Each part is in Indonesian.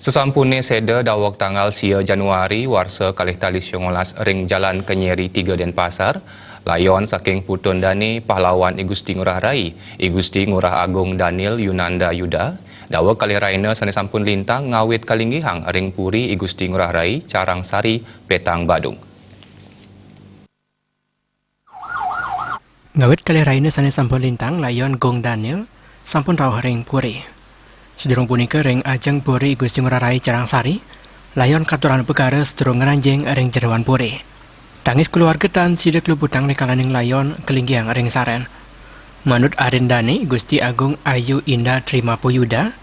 Sesampune seda dawak tanggal sia Januari warsa kalih tali 19 ring Jalan Kenyeri 3 Denpasar, layon saking Putun Dani pahlawan I Gusti Ngurah Rai, I Gusti Ngurah Agung Daniel Yunanda Yuda, dawak kalih raina sanesampun lintang ngawit kalinggihang ring puri I Gusti Ngurah Rai, Carang Sari, Petang Badung. Ngawit kalih raina sanesampun lintang layon Gong Daniel sampun rawuh ring puri. Sedurung punika ring ajeng puri I Gusti Ngurah Rai Carang Sari, layon katuran perkara sedurung ngeranjing ring jeroan puri. Tangis keluarga dan sidak luputang rekalaning layon kelinggiang ring saren. Manut Arendane Gusti Agung Ayu Indah Trimapo Yuda,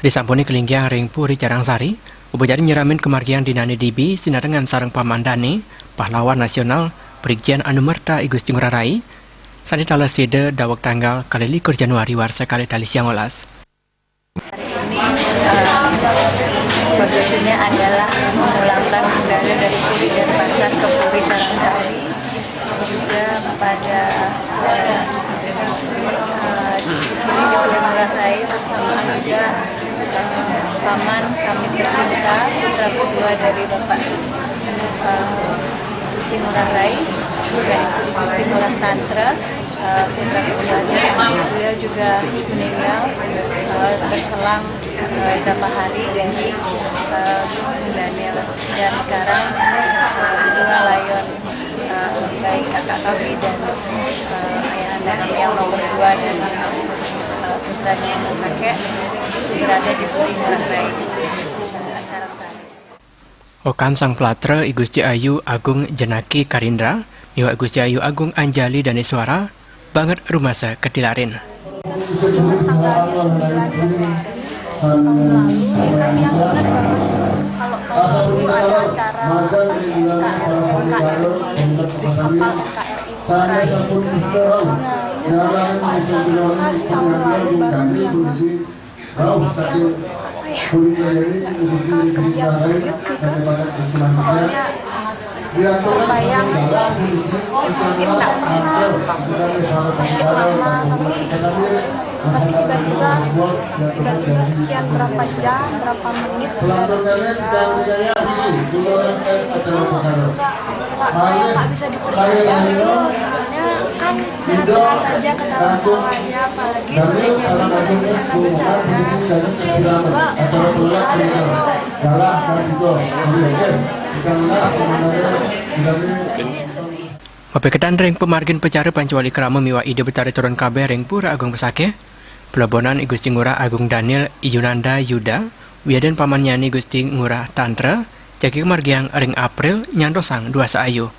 disampuni kelinggiang ring puri Carang Sari, upajari nyeramin kemargian dinane dibi sinarengan sareng pamandane, pahlawan nasional Brigjen Anumerta I Gusti Ngurah Rai, sanitala sida dawak tanggal kali 1 Januari warsa kali tali 19. Prosesnya adalah memulangkan budaya dari Puri Denpasar ke Puri Carang Sari. Juga pada di sini di Puri Ngurah Rai bersama juga paman kami tercinta, putra kedua dari Bapak Gusti Ngurah Rai, yaitu Gusti Ngurah Tantra, putra keduanya. Beliau juga meninggal berselang beberapa hari dari Daniel, dan sekarang kedua layon baik kakak kami dan ayahanda yang nomor 2 dan putranya yang kakek berada di Puri Ngurah Rai Carang Sari. Okan sang pelatra I Gusti Ayu Agung Janaki Karindra, Iwa Gusti Ayu Agung Anjali dan Iswara, banget rumasa ketilarin. Tanggalnya 9 Januari tahun lalu, kami yang ingat bahwa kalau dulu ada acara NKRI listrik kapal NKRI Ngurah Rai, pas tahun lalu baru dianggap kebiang buyut juga, soalnya terbayang aja mungkin nggak pernah sakit lama, tapi tiba-tiba sekian berapa jam, berapa menit itu nggak bisa dipercaya sih, soalnya kan sehat-sehat aja kata orang tuanya, apalagi sorenya masih bercanda-bercanda, tiba-tiba bisa ada Mapeketan ring pemargin pecara Pancawali Krama miwa ide betari turun kabeh ring pura Agung Pesake, pelabonan I Gusti Ngurah Agung Daniel Yunanda Yuda, wiaden pamannyani Gusti Ngurah Tantra, jagi kemargiang ring April nyantosang 2 saayu.